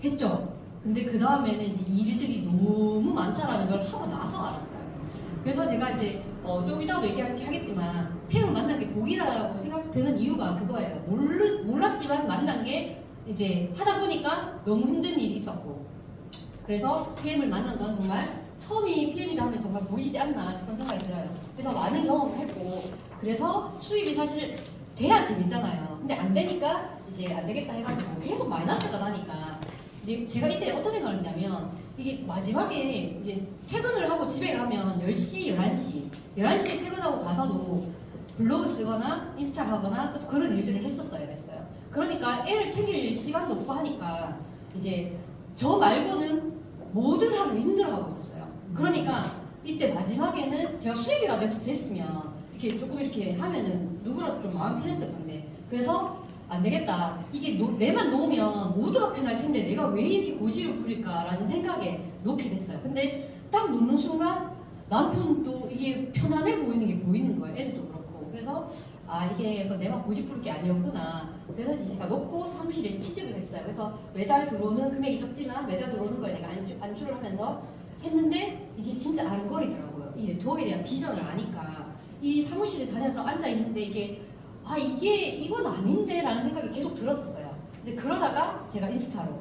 했죠. 근데 그 다음에는 이제 일들이 너무 많다라는 걸 하고 나서 알았어요. 그래서 제가 이제 좀 이따가도 얘기하겠지만 팬을 만난 게 복이라고 생각드는 이유가 그거예요. 몰랐지만 만난 게 이제 하다 보니까 너무 힘든 일이 있었고, 그래서 PM을 만난 건 정말 처음이 PM이다 하면 정말 보이지 않나 싶은 생각이 들어요. 그래서 많은 경험을 했고, 그래서 수입이 사실 돼야 재밌잖아요. 근데 안 되니까 이제 안 되겠다 해가지고 계속 마이너스가 나니까 이제 제가 이때 어떤 생각을 했냐면, 이게 마지막에 이제 퇴근을 하고 집에 가면 10시, 11시에 퇴근하고 가서도 블로그 쓰거나 인스타를 하거나 또 그런 일들을 했었어야 됐어요. 그러니까 애를 챙길 시간도 없고 하니까 이제 저 말고는 모든 사람이 힘들어하고 있었어요. 그러니까 이때 마지막에는 제가 수입이라도 됐으면 이렇게 조금 이렇게 하면은 누구라도 좀 마음 편했을 건데, 그래서 안 되겠다. 이게 내만 놓으면 모두가 편할 텐데 내가 왜 이렇게 고집을 부릴까라는 생각에 놓게 됐어요. 근데 딱 놓는 순간 남편도 이게 편안해 보이는 게 보이는 거예요. 애들도 그렇고. 그래서 이게 내가 고집 부릴 게 아니었구나. 그래서 제가 놓고 사무실에 취직을 했어요. 그래서 매달 들어오는 금액이 적지만 매달 들어오는 거에 내가 안주를 하면서 했는데 이게 진짜 아른거리더라고요. 이 네트워크에 대한 비전을 아니까 이 사무실에 다녀서 앉아 있는데 이건 아닌데 라는 생각이 계속 들었어요. 근데 그러다가 제가 인스타로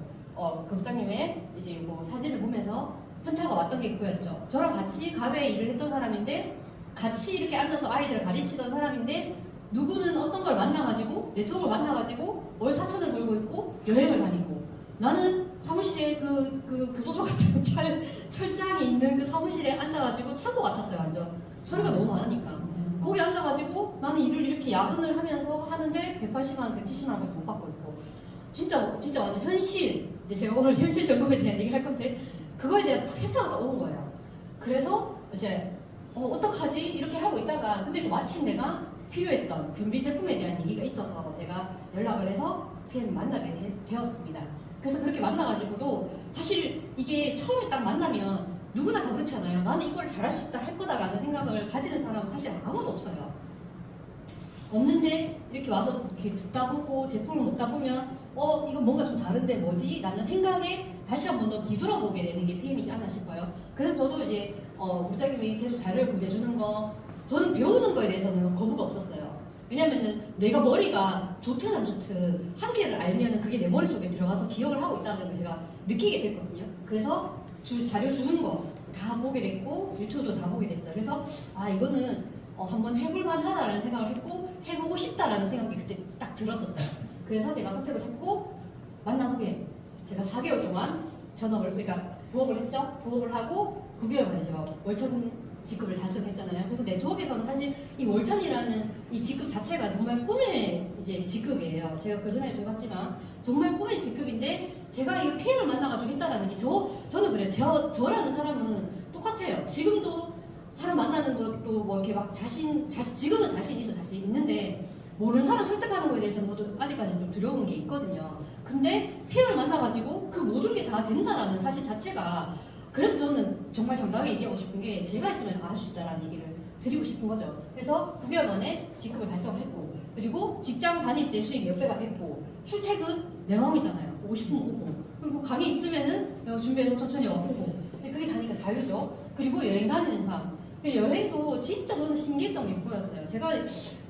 국장님의 이제 뭐 사진을 보면서 현타가 왔던 게 그거였죠. 저랑 같이 가베 일을 했던 사람인데 같이 이렇게 앉아서 아이들을 가르치던 사람인데 누구는 어떤 걸 만나가지고 네트워크를 만나가지고 월 4천을 벌고 있고 여행을 다니고, 나는 사무실에 그 교도소 같은 철장이 있는 그 사무실에 앉아가지고 창고 같았어요. 완전 소리가 너무 많으니까 거기 앉아가지고 나는 일을 이렇게 야근을 하면서 하는데 180만 원, 170만 원밖에 못 받고 있고, 진짜 완전 현실. 이제 제가 오늘 현실 점검에 대한 얘기를 할 건데 그거에 대한 현타가 오는 거예요. 그래서 이제 어떡하지? 이렇게 하고 있다가 근데 또 마침 내가 필요했던 변비 제품에 대한 얘기가 있어서 제가 연락을 해서 PM 만나게 되었습니다. 그래서 그렇게 만나가지고도 사실 이게 처음에 딱 만나면 누구나 다 그렇잖아요. 나는 이걸 잘할 수 있다, 할 거다라는 생각을 가지는 사람은 사실 아무도 없어요. 없는데 이렇게 와서 이렇게 듣다 보고 제품을 먹다 보면 이건 뭔가 좀 다른데 뭐지? 라는 생각에 다시 한 번 더 뒤돌아보게 되는 게 PM이지 않나 싶어요. 그래서 저도 이제 부장님이 계속 자료를 보내주는 거, 저는 배우는 거에 대해서는 거부가 없었어요. 왜냐면은 내가 머리가 좋든 안 좋든 한 개를 알면은 그게 내 머릿속에 들어가서 기억을 하고 있다는 걸 제가 느끼게 됐거든요. 그래서 자료 주는 거 다 보게 됐고 유튜브도 다 보게 됐어요. 그래서 이거는 한번 해볼만 하다라는 생각을 했고 해보고 싶다라는 생각이 그때 딱 들었었어요. 그래서 제가 선택을 했고 만난 후에 제가 4개월 동안 부업을 했죠. 부업을 하고 9개월 만에 제가 월천 직급을 달성했잖아요. 그래서 네트워크에서는 사실 이 월천이라는 이 직급 자체가 정말 꿈의 이제 직급이에요. 제가 그전에도 해봤지만 정말 꿈의 직급인데 제가 이 PM을 만나가지고 했다라는 게 저는 그래요. 저라는 사람은 똑같아요. 지금도 사람 만나는 것도 뭐 이렇게 막 지금은 자신 있는데 모르는 사람 설득하는 거에 대해서는 저도 아직까지는 좀 두려운 게 있거든요. 근데 PM을 만나가지고 그 모든 게 다 된다라는 사실 자체가, 그래서 저는 정말 당당하게 얘기하고 싶은 게 제가 있으면 다 할 수 있다라는 얘기를 드리고 싶은 거죠. 그래서 9개월 만에 직급을 달성을 했고, 그리고 직장 다닐 때 수익 몇 배가 됐고, 출퇴근 내 마음이잖아요. 오고 싶으면 오고, 그리고 강의 있으면은 준비해서 천천히 와보고, 근데 그게 다니까 자유죠. 그리고 여행 다니는 삶. 여행도 진짜 저는 신기했던 게 그거였어요. 제가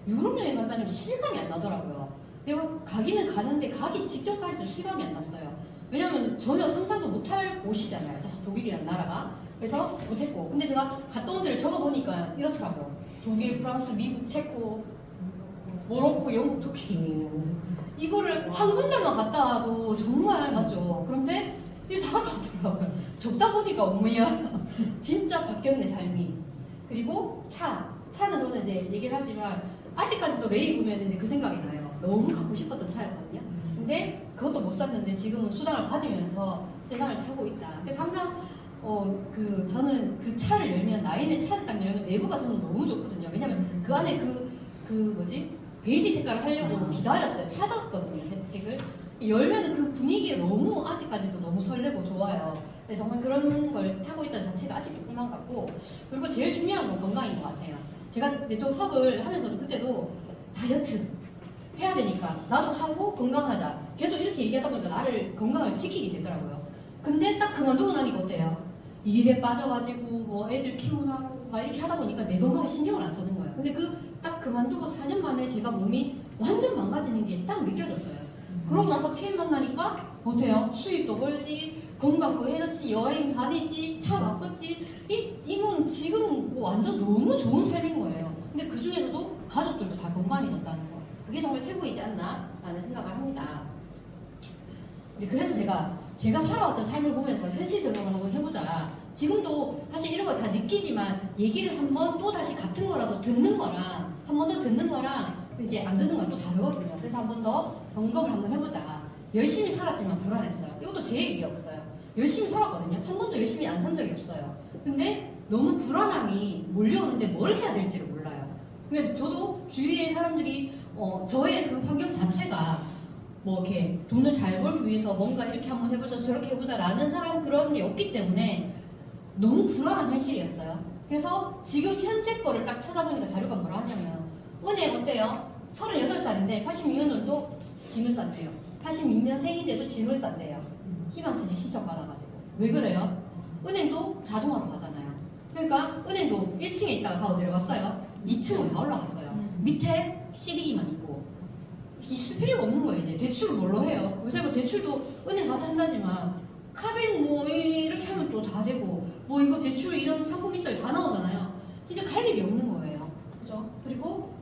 유럽 여행 간다는 게 실감이 안 나더라고요. 내가 가기는 가는데 가기 직전까지도 실감이 안 났어요. 왜냐면 전혀 상상도 못할 곳이잖아요. 사실 독일이라는 나라가. 그래서 못했고. 근데 제가 갔다 온 데를 적어보니까 이렇더라고요. 독일, 프랑스, 미국, 체코, 모로코, 영국, 터키. 이거를 한 군데만 갔다 와도 정말 맞죠. 그런데 이게 다 갔다 오더라고요. 적다 보니까 어머야. 진짜 바뀌었네, 삶이. 그리고 차는 저는 이제 얘기를 하지만 아직까지도 레이 보면 이제 그 생각이 나요. 너무 갖고 싶었던 차였거든요. 근데 그것도 못 샀는데 지금은 수당을 받으면서 세상을 타고 있다. 그래서 항상 저는 그 차를 열면, 나인의 차를 딱 열면 내부가 저는 너무 좋거든요. 왜냐면 그 안에 베이지 색깔을 하려고 기다렸어요. 찾았거든요, 색을. 열면 그 분위기에 너무 아직까지도 너무 설레고 좋아요. 그래서 정말 그런 걸 타고 있다는 자체가 아직도 희망 같고, 그리고 제일 중요한 건 건강인 것 같아요. 제가 네트워크 사업을 하면서도 그때도 다이어트 해야 되니까 나도 하고 건강하자. 계속 이렇게 얘기하다 보니까 나를 건강을 지키게 되더라고요. 근데 딱 그만두고 나니까 어때요? 일에 빠져가지고 뭐 애들 키우나 막 이렇게 하다 보니까 내 건강에 신경을 안 쓰는 거예요. 근데 그 딱 그만두고 4년 만에 제가 몸이 완전 망가지는 게 딱 느껴졌어요. 그러고 나서 PM 만나니까 어때요? 수입도 벌지, 건강도 해졌지, 여행 다니지, 차 바꿨지. 이건 지금 뭐 완전 너무 좋은 삶인 거예요. 근데 그 중에서도 가족들도 다 건강해졌다는 거. 그게 정말 최고이지 않나? 라는 생각을 합니다. 그래서 제가 살아왔던 삶을 보면서 현실 적용을 한번 해보자. 지금도 사실 이런 거 다 느끼지만 얘기를 한번 또 다시 같은 거라도 듣는 거랑 한 번 더 듣는 거랑 이제 안 듣는 건 또 다르거든요. 그래서 한 번 더 점검을 한번 해보자. 열심히 살았지만 불안했어요. 이것도 제 얘기였어요. 열심히 살았거든요. 한 번도 열심히 안 산 적이 없어요. 근데 너무 불안함이 몰려오는데 뭘 해야 될지를 몰라요. 근데 저도 주위의 사람들이 저의 그 환경 자체가 뭐 이렇게 돈을 잘 벌기 위해서 뭔가 이렇게 한번 해보자 저렇게 해보자 라는 사람 그런 게 없기 때문에 너무 불안한 현실이었어요. 그래서 지금 현재 거를 딱 찾아보니까 자료가 뭐라 하냐면 은행 어때요? 38살인데 86년도 진울산대요. 86년생인데도 진울산대요. 희망퇴직 신청받아가지고. 왜 그래요? 은행도 자동화로 가잖아요. 그러니까 은행도 1층에 있다가 다 내려갔어요. 2층으로 다 올라갔어요. 밑에 CD기만 있고 있을 필요가 없는 거예요. 이제 대출을 뭘로 해요? 요새 뭐 대출도 은행 가서 한다지만 카뱅 뭐 이렇게 하면 또 다 되고 뭐 이거 대출 이런 상품 있어요. 다 나오잖아요. 진짜 갈 일이 없는 거예요. 그죠? 그리고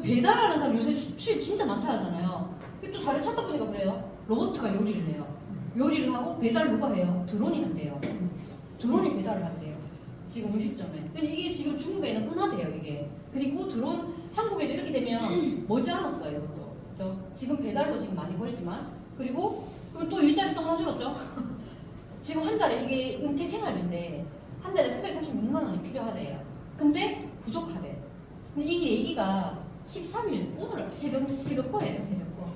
배달하는 사람 요새 수입 진짜 많다 하잖아요. 또 자료 찾다 보니까 그래요. 로봇가 요리를 해요. 요리를 하고 배달 누가 해요? 드론이 한대요. 드론이 배달을 한대요. 지금 음식점에. 근데 이게 지금 중국에는 흔하대요, 이게. 그리고 드론 한국에도 이렇게 되면 머지않았어요, 이것도. 그죠? 지금 배달도 지금 많이 벌지만. 그리고 또 일자리 또 하나 죽었죠? 지금 한 달에 이게 은퇴 생활인데 한 달에 336만 원이 필요하대요. 근데 부족하대. 근데 이게 얘기가 13일 오늘 새벽 거예요, 새벽 거.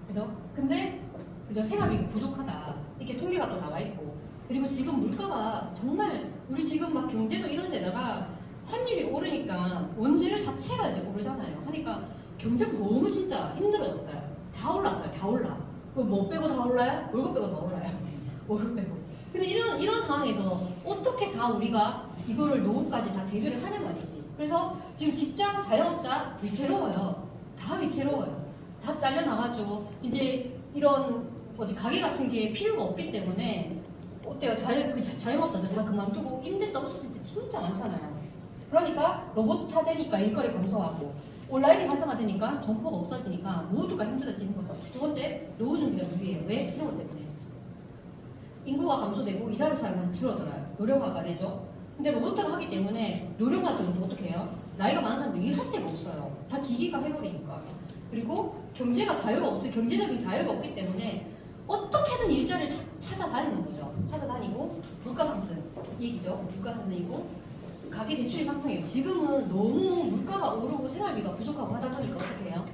그죠? 근데 그죠? 생활비 부족하다. 이렇게 통계가 또 나와 있고. 그리고 지금 물가가 정말 우리 지금 막 경제도 이런 데다가 환율이 오르니까 원재료 자체가 이제 오르잖아요. 하니까 경제가 너무 진짜 힘들어졌어요. 다 올랐어요. 다 올라. 뭐 빼고 다 올라요? 월급 빼고 다 올라요. 월급 빼고. 근데 이런 상황에서 어떻게 다 우리가 이거를 노후까지 다 대비를 하냐 말이지. 그래서 지금 직장 자영업자 위태로워요. 다 위태로워요. 다 잘려나가죠. 이제 이런 가게 같은 게 필요가 없기 때문에 어때요? 자영업자들 다 그만두고 임대 써보셨을 때 진짜 많잖아요. 그러니까 로봇화 되니까 일거리 감소하고 온라인이 활성화되니까 점포가 없어지니까 모두가 힘들어지는 거죠. 두 번째, 노후 준비가 무리해요. 왜? 이런 것 때문에. 인구가 감소되고 일하는 사람은 줄어들어요. 노령화가 되죠. 근데 로봇화가 하기 때문에 노령화들은 어떻게 해요? 나이가 많은 사람들 일할 데가 없어요. 다 기기가 해버리니까. 그리고 경제적인 자유가 없기 때문에 어떻게든 일자리를 찾아다니는 거죠. 찾아다니고 물가 상승 얘기죠. 물가 상승이고 가계 대출이 상승해요. 지금은 너무 물가가 오르고 생활비가 부족하고 하다 보니까 어떻게 해요?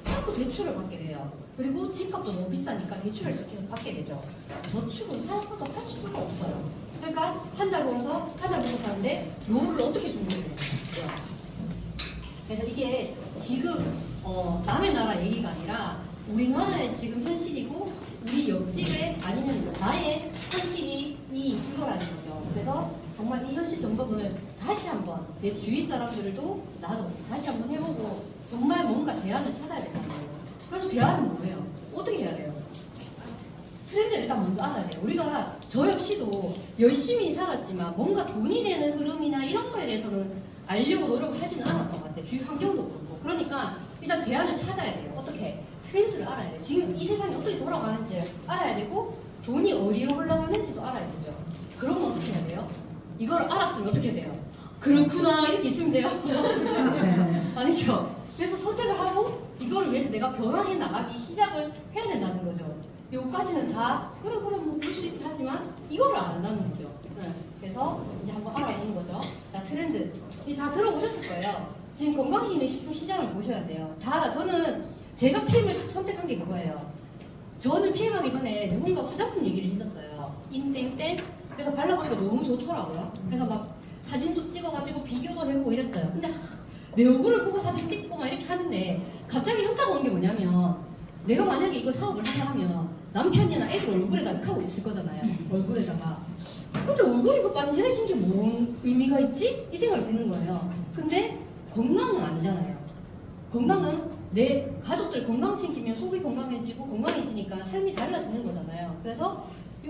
자꾸 대출을 받게 돼요. 그리고 집값도 너무 비싸니까 대출을 계속 받게 되죠. 저축은 생각보다 할 수가 없어요. 그러니까 한 달 벌어서 한 달 부족하는데 노후를 어떻게 준비해야 돼요? 그래서 이게 지금 남의 나라 얘기가 아니라 우리나라의 지금 현실이고 우리 옆집에 아니면 나의 현실이 이거라는 거죠. 그래서 정말 이 현실 점검을 다시 한번 내 주위 사람들도 나도 다시 한번 해보고 정말 뭔가 대안을 찾아야 된다는 거예요. 그래서 대안은 뭐예요? 어떻게 해야 돼요? 트렌드를 일단 먼저 알아야 돼요. 우리가 저 역시도 열심히 살았지만 뭔가 돈이 되는 흐름이나 이런 거에 대해서는 알려고 노력을 하지는 않았던 것 같아요. 주위 환경도 그렇고. 그러니까 일단 대안을 찾아야 돼요. 어떻게? 트렌드를 알아야 돼요. 지금 이 세상이 어떻게 돌아가는지를 알아야 되고 돈이 어디로 흘러가는지도 알아야 되죠. 그러면 어떻게 해야 돼요? 이걸 알았으면 어떻게 돼요? 그렇구나 이렇게 있으면 돼요? 아니죠. 그래서 선택을 하고 이걸 위해서 내가 변화해 나가기 시작을 해야 된다는 거죠. 여기까지는 다 그래 뭐 볼 수 있지 하지만 이거를 안 한다는 거죠. 그래서 이제 한번 알아보는 거죠. 자, 트렌드 이제 다 들어보셨을 거예요. 지금 건강기능식품 시장을 보셔야 돼요. 저는 제가 PM을 선택한 게 그거예요. 저는 PM하기 전에 누군가 화장품 얘기를 했었어요. 인땡땡. 그래서 발라보니까 너무 좋더라고요. 그래서 막 사진도 찍어가지고 비교도 해보고 이랬어요. 근데 내 얼굴을 보고 사진 찍고 막 이렇게 하는데 갑자기 현타가 온 게 뭐냐면 내가 만약에 이거 사업을 한다 하면 남편이나 애들 얼굴에다 이렇게 하고 있을 거잖아요. 얼굴에다가. 근데 얼굴이 그 빤질해진 게 뭔 의미가 있지? 이 생각이 드는 거예요. 근데 건강은 아니잖아요. 건강은 내 가족들 건강 챙기면 속이 건강해지고 건강해지니까 삶이 달라지는 거잖아요. 그래서 이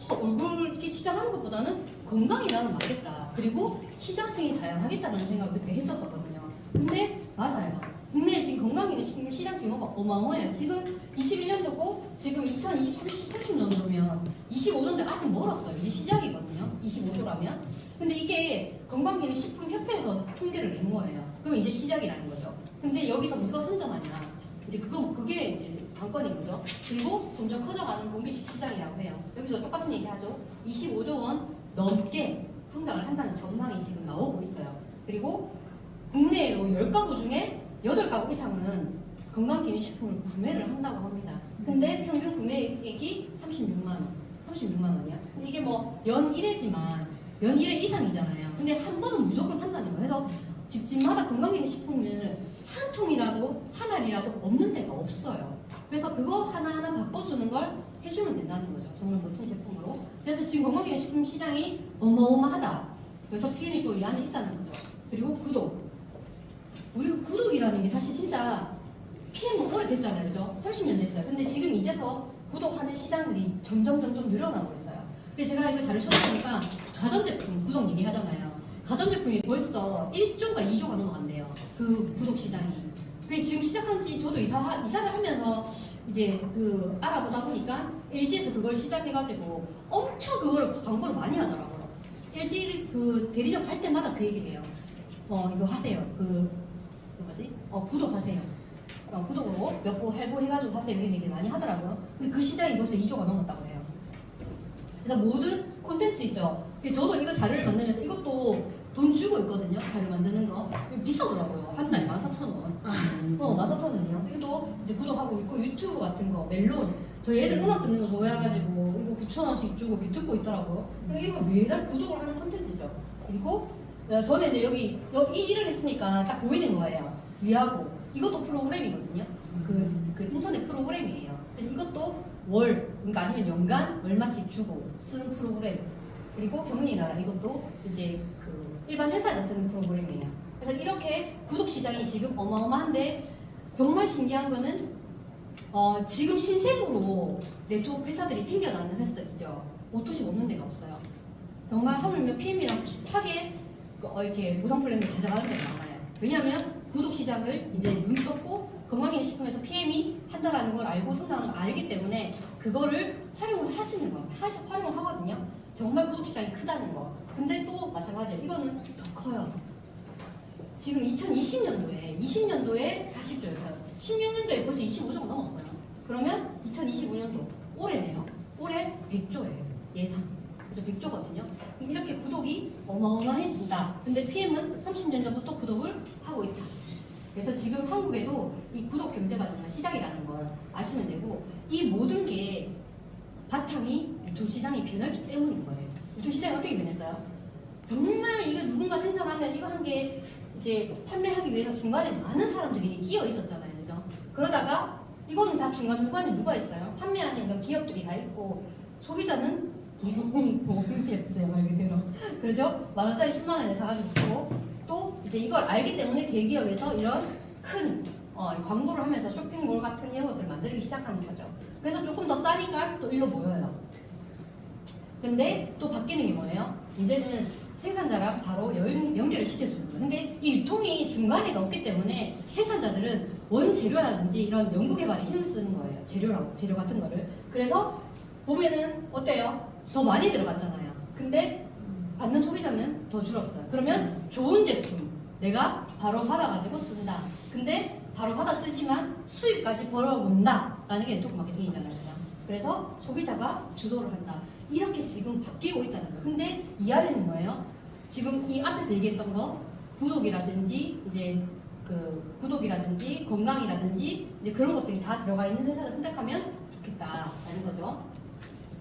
얼굴 이렇게 시장하는 것보다는 건강이라는 맞겠다. 그리고 시장층이 다양하겠다는 생각을 그때 했었거든요. 근데 맞아요. 국내에 지금 건강기능 시장 규모가 어마어마해요. 지금 21년도고 지금 2030년도면 25년대 아직 멀었어요. 이제 시작이거든요. 25조라면. 근데 이게 건강기능식품협회에서 통계를 낸 거예요. 그럼 이제 시작이라는 거죠. 근데 여기서 누가 선점하냐? 이제 그게 이제 관건인 거죠. 그리고 점점 커져가는 공기식 시장이라고 해요. 여기서 똑같은 얘기 하죠. 25조 원 넘게 성장을 한다는 전망이 지금 나오고 있어요. 그리고 국내로 10가구 중에 8가구 이상은 건강기능식품을 구매를 한다고 합니다. 근데 평균 구매액이 36만 원. 36만 원이야. 근데 이게 뭐 연 1회지만 연 1회 이상이잖아요. 근데 한 번은 무조건 산다는 거예요. 그래서 집집마다 건강기능식품을 한 통이라도 한 알이라도 없는 데가 없어요. 그래서 그거 하나하나 바꿔주는 걸 해주면 된다는 거죠. 정말 멋진 제품으로. 그래서 지금 건강기능식품 시장이 어마어마하다. 그래서 PM이 또 이 안에 있다는 거죠. 그리고 구독. 우리가 구독이라는 게 사실 진짜 PM은 오래됐잖아요. 그죠? 30년 됐어요. 근데 지금 이제서 구독하는 시장들이 점점 늘어나고 있어요. 그래서 제가 이거 자료 찾아보니까 가전제품 구독 얘기하잖아요. 가전제품이 벌써 1조가 2조가 넘어간대요. 그 구독 시장이. 그게 지금 시작한 지 저도 이사를 하면서 이제 그 알아보다 보니까 LG에서 그걸 시작해가지고 엄청 그거를 광고를 많이 하더라고요. LG 그 대리점 갈 때마다 그 얘기를 해요. 이거 하세요. 구독하세요. 구독으로 몇 보 할부해가지고 하세요. 이런 얘기를 많이 하더라고요. 근데 그 시장이 벌써 2조가 넘었다고 해요. 그래서 모든 콘텐츠 있죠. 저도 이거 자료를 만들면서 이것도 돈 주고 있거든요. 자료 만드는 거. 이거 비싸더라고요. 한 달에 14,000원. 14,000원이요. 이것도 이제 구독하고 있고 유튜브 같은 거, 멜론. 저희 애들 음악 듣는 거 좋아해가지고 이거 9,000원씩 주고 듣고 있더라고요. 이런 거 매달 구독을 하는 콘텐츠죠. 그리고 저는 이제 여기 일을 했으니까 딱 보이는 거예요. 위하고. 이것도 프로그램이거든요. 그 인터넷 프로그램이에요. 그래서 이것도 그러니까 아니면 연간 얼마씩 주고 쓰는 프로그램. 그리고 경리나라 이것도 이제 그 일반 회사에서 쓰는 프로그램이에요. 그래서 이렇게 구독 시장이 지금 어마어마한데 정말 신기한 거는 지금 신생으로 네트워크 회사들이 생겨나는 회사들이죠. 5토씩 없는 데가 없어요. 정말 하물며 PM이랑 비슷하게 이렇게 무상 플랜을 가져가는 데가 많아요. 왜냐하면 구독 시장을 이제 눈 떴고 건강기능식품에서 PM이 한다라는 걸 알고 성장하는 걸 알기 때문에 그거를 활용을 하시는 거예요. 활용을 하거든요. 정말 구독 시장이 크다는 거. 근데 또 마찬가지예요. 이거는 더 커요. 지금 2020년도에 40조였어요. 16년도에 벌써 25조가 넘었어요. 그러면 2025년도 올해네요. 올해 100조예요. 예상. 그래서 100조거든요. 이렇게 구독이 어마어마해진다. 근데 PM은 30년 전부터 구독을 하고 있다. 그래서 지금 한국에도 이 구독 경제가 정말 시작이라는 걸 아시면 되고 이 모든 게 바탕이 유통시장이 변했기 때문인 거예요. 유통시장이 어떻게 변했어요? 정말 이거 누군가 생산하면 이거 한 개 이제 판매하기 위해서 중간에 많은 사람들이 끼어 있었잖아요. 그죠? 그러다가 이거는 다 중간에 누가 있어요? 판매하는 이런 기업들이 다 있고 소비자는 이었어요 말 그대로. 그렇죠? 10,000원짜리 10만원에 사가지고 쓰고 또 이제 이걸 알기 때문에 대기업에서 이런 큰 광고를 하면서 쇼핑몰 같은 이런 것들을 만들기 시작하는 거죠. 그래서 조금 더 싸니까 또 일로 모여요. 근데 또 바뀌는 게 뭐예요? 이제는 생산자랑 바로 연결을 시켜주는 거예요. 근데 이 유통이 중간에가 없기 때문에 생산자들은 원재료라든지 이런 연구개발에 힘을 쓰는 거예요. 재료 같은 거를. 그래서 보면은 어때요? 더 많이 들어갔잖아요. 근데 받는 소비자는 더 줄었어요. 그러면 좋은 제품 내가 바로 받아가지고 쓴다. 근데 바로 받아 쓰지만 수익까지 벌어본다 라는 게 네트워크 마케팅이잖아요. 그래서 소비자가 주도를 한다. 이렇게 지금 바뀌고 있다는 거예요. 근데 이 안에는 뭐예요? 지금 이 앞에서 얘기했던 거 구독이라든지 이제 그 구독이라든지 건강이라든지 이제 그런 것들이 다 들어가 있는 회사를 선택하면 좋겠다라는 거죠.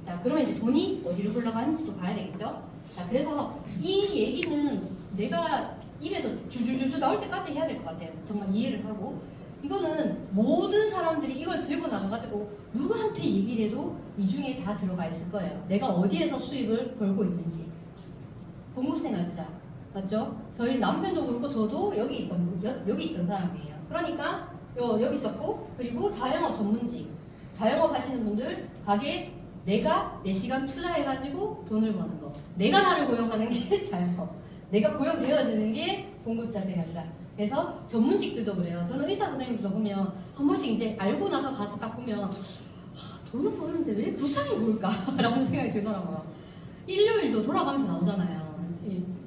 자, 그러면 이제 돈이 어디로 흘러가는지도 봐야 되겠죠? 자, 그래서 이 얘기는 내가 입에서 줄줄줄 나올 때까지 해야 될 것 같아요. 정말 이해를 하고. 이거는 모든 사람들이 이걸 들고 나가가지고 누구한테 얘기를 해도 이 중에 다 들어가 있을 거예요. 내가 어디에서 수익을 벌고 있는지. 공부생활자 맞죠? 저희 남편도 그렇고 저도 여기 있던 사람이에요. 그러니까 여기 있었고, 그리고 자영업 전문직, 자영업 하시는 분들 가게 내가 내 시간 투자해가지고 돈을 버는 거, 내가 나를 고용하는 게 자영업, 내가 고용되어지는 게 공급자 생활자. 그래서 전문직들도 그래요. 저는 의사 선생님들도 보면 한 번씩 이제 알고 나서 가서 딱 보면 돈을 버는데 왜 불쌍해 보일까? 라는 생각이 들더라고요. 일요일도 돌아가면서 나오잖아요.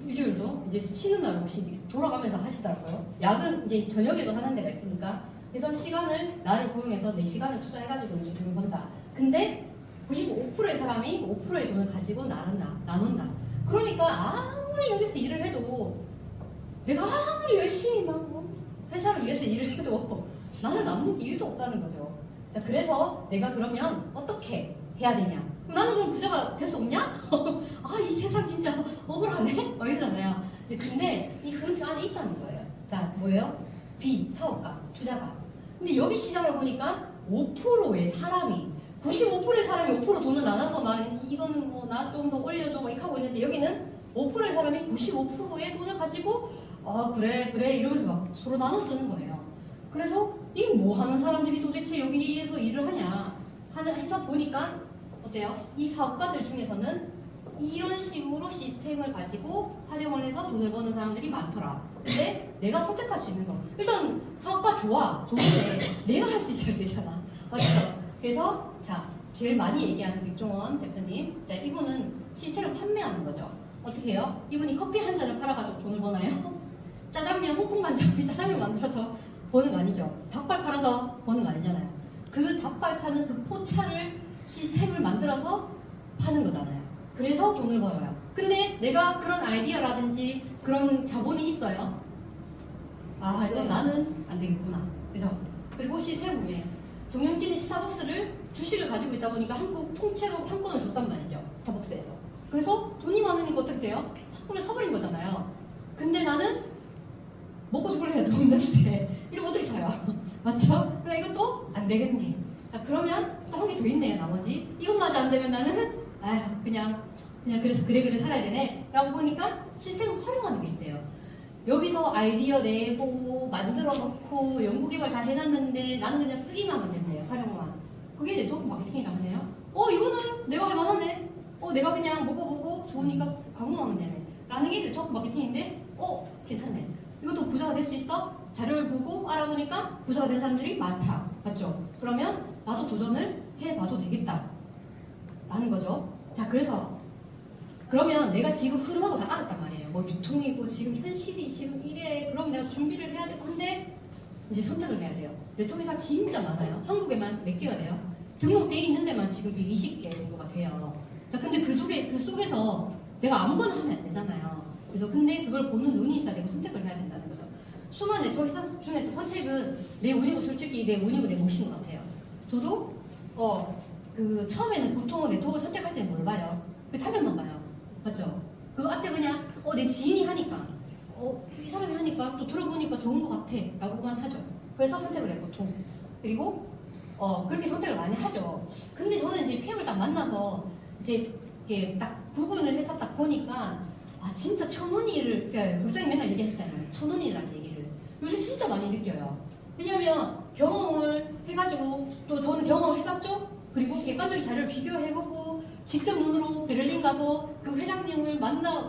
일요일도 이제 쉬는 날 없이 돌아가면서 하시더라고요. 야근 이제 저녁에도 하는 데가 있으니까. 그래서 시간을 나를 고용해서 내 시간을 투자해가지고 이제 돈을 번다. 근데 95%의 사람이 5%의 돈을 가지고 나눈다. 그러니까 아무리 여기서 일을 해도 내가 아무리 열심히 막 회사를 위해서 일을 해도 나는 남는 게 일도 없다는 거죠. 자, 그래서 내가 그러면 어떻게 해야 되냐? 나는 그럼 부자가 될 수 없냐? 아, 이 세상 진짜 억울하네? 이러잖아요. 근데 이 흐름표 안에 있다는 거예요. 자, 뭐예요? B, 사업가, 투자가. 근데 여기 시장을 보니까 5%의 사람이, 95%의 사람이 5% 돈을 나눠서 막 이거는 뭐 나 좀 더 올려줘 막 이렇게 하고 있는데, 여기는 5%의 사람이 95%의 돈을 가지고 그래 이러면서 막 서로 나눠 쓰는 거예요. 그래서 이 뭐 하는 사람들이 도대체 여기에서 일을 하냐 해서 보니까 어때요? 이 사업가들 중에서는 이런 식으로 시스템을 가지고 활용을 해서 돈을 버는 사람들이 많더라. 근데 내가 선택할 수 있는 거. 일단 사업가 좋은데 내가 할 수 있어야 되잖아. 맞죠? 그래서 자, 제일 많이 얘기하는 백종원 대표님. 자, 이분은 시스템을 판매하는 거죠. 어떻게 해요? 이분이 커피 한 잔을 팔아가지고 돈을 버나요? 짜장면, 홍콩 반점이 짜장면 만들어서 버는 거 아니죠. 닭발 팔아서 버는 거 아니잖아요. 그 닭발 파는 그 포차를 시스템을 만들어서 파는 거잖아요. 그래서 돈을 벌어요. 근데 내가 그런 아이디어라든지 그런 자본이 있어요. 이건 나는 안 되겠구나. 그죠? 그리고 시스템에 정영진이 스타벅스를 주식을 가지고 있다 보니까 한국 통째로 판권을 줬단 말이죠. 스타벅스에서. 그래서 돈이 많으니까 어떻게 돼요? 판권을 사버린 거잖아요. 근데 나는 먹고 죽을래야 돈 없는데 이러면 어떻게 사요? 맞죠? 그러니까 이것도 안 되겠네. 자, 그러면 또 한 개 더 있네요. 나머지 이것마저 안 되면 나는 그냥 그래서 그래 살아야 되네 라고 보니까 시스템을 활용하는 게 있대요. 여기서 아이디어 내고 만들어 놓고 연구개발 다 해놨는데 나는 그냥 쓰기만 하면 된대요. 활용만. 그게 네트워크 마케팅이 나오네요. 이거는 내가 할 만하네. 내가 그냥 먹어보고 좋으니까 광고하면 되네 라는 게 네트워크 마케팅인데 괜찮네. 이것도 부자가 될 수 있어? 자료를 보고 알아보니까 부자가 된 사람들이 많다. 맞죠? 그러면 나도 도전을 해봐도 되겠다 라는 거죠. 자, 그러면 내가 지금 흐름하고 다 알았단 말이에요. 뭐 유통이고 지금 현실이 지금 이래. 그럼 내가 준비를 해야 돼. 근데 이제 선택을 해야 돼요. 네트워크가 진짜 많아요. 한국에만 몇 개가 돼요? 등록돼 있는 데만 지금 120개 정도가 돼요. 자, 근데 그 속에서 내가 아무거나 하면 안 되잖아요. 그래서 근데 그걸 보는 눈이 있어야 되고 선택을 해야 된다는 거죠. 수많은 네트워크 중에서 선택은 내 운이고 솔직히 내 운이고 내 몫인 것 같아요. 저도 처음에는 보통 네트워크 선택할 때는 뭘 봐요? 그 타면만 봐요. 맞죠? 그 앞에 그냥 내 지인이 하니까 이 사람이 하니까 또 들어보니까 좋은 것 같아 라고만 하죠. 그래서 선택을 해요 보통. 그리고 그렇게 선택을 많이 하죠. 근데 저는 이제 PM을 딱 만나서 이제 이렇게 딱 구분을 해서 딱 보니까 진짜 천원이를, 그러니까 국장님 맨날 얘기하시잖아요. 천원이라는 얘기를 요즘 진짜 많이 느껴요. 왜냐면 경험을 해가지고 또 저는 경험을 해봤죠. 그리고 객관적인 자료를 비교해보고 직접 눈으로 베를린 가서 그 회장님을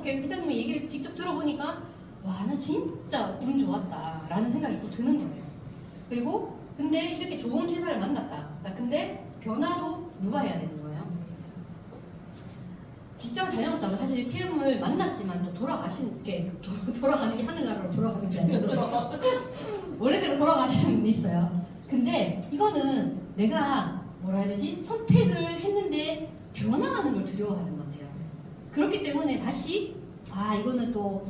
회장님의 얘기를 직접 들어보니까 나 진짜 운 좋았다 라는 생각이 또 드는 거예요. 그리고 근데 이렇게 좋은 회사를 만났다. 자, 근데 변화도 누가 해야 되는 거예요? 직장 자영업자는 사실 PM을 만났지만 또 돌아가는 게 하는 나라로 돌아가는 게 아니라 원래대로 돌아가시는 분이 있어요. 근데 이거는 내가 뭐라 해야 되지? 선택을 했는데 변화하는 걸 두려워하는 것 같아요. 그렇기 때문에 다시 이거는 또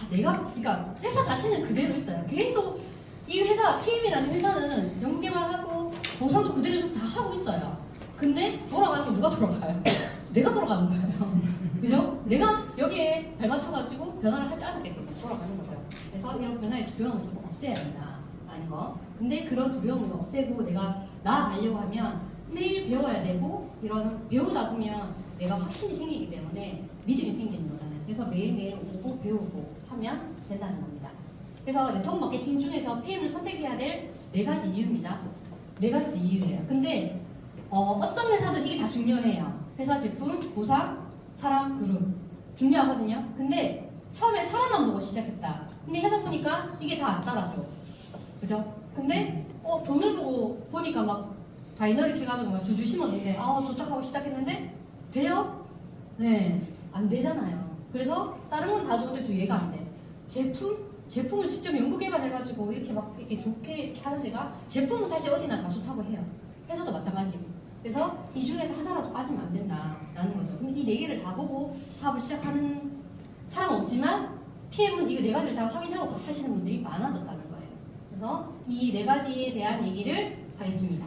그러니까 회사 자체는 그대로 있어요. 계속 이 회사 PM이라는 회사는 연구개발하고 보상도 그대로 좀 다 하고 있어요. 근데 돌아가는 건 누가 돌아가요? 내가 돌아가는 거예요. 그죠? 내가 여기에 발맞춰가지고 변화를 하지 않았기 때문에 돌아가는 거죠. 그래서 이런 변화의 두려움을 조금 없애야 된다라는 거. 근데 그런 두려움을 없애고 내가 나아가려고 하면 매일 배워야 되고 이런 배우다 보면 내가 확신이 생기기 때문에 믿음이 생기는 거잖아요. 그래서 매일매일 오고 배우고 하면 된다는 겁니다. 그래서 네트워크 마케팅 중에서 PM을 선택해야 될 4가지 이유입니다. 4가지 이유예요. 근데 어떤 회사든 이게 다 중요해요. 회사 제품, 보상, 사람, 그룹 중요하거든요. 근데 처음에 사람만 보고 시작했다. 근데 해서 보니까 이게 다 안 따라줘. 그죠? 근데 돈을 보고 보니까 막 바이너리 해가지고 막 주주 심었는데 좋다 하고 시작했는데 돼요? 네, 안 되잖아요. 그래서 다른 건 다 좋은데 또 얘가 안 돼. 제품을 직접 연구 개발해가지고 이렇게 막 이렇게 좋게 이렇게 하는 데가 제품은 사실 어디나 다 좋다고 해요. 회사도 마찬가지고. 그래서 이 중에서 하나라도 빠지면 안 된다라는 거죠. 근데 이 4개를 다 보고 사업을 시작하는 사람은 없지만 PM은 이거 4가지를 다 확인하고 하시는 분들이 많아졌다는 거예요. 그래서 이 4가지에 대한 얘기를 하겠습니다.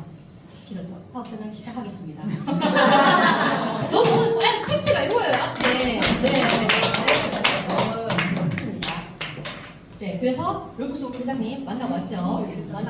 길었죠? 사업 설명 시작하겠습니다. 저는 오늘 팩트가 이거예요. 앞에. 네, 그래서 롤프소 회장님 만나봤죠? 만나봤죠?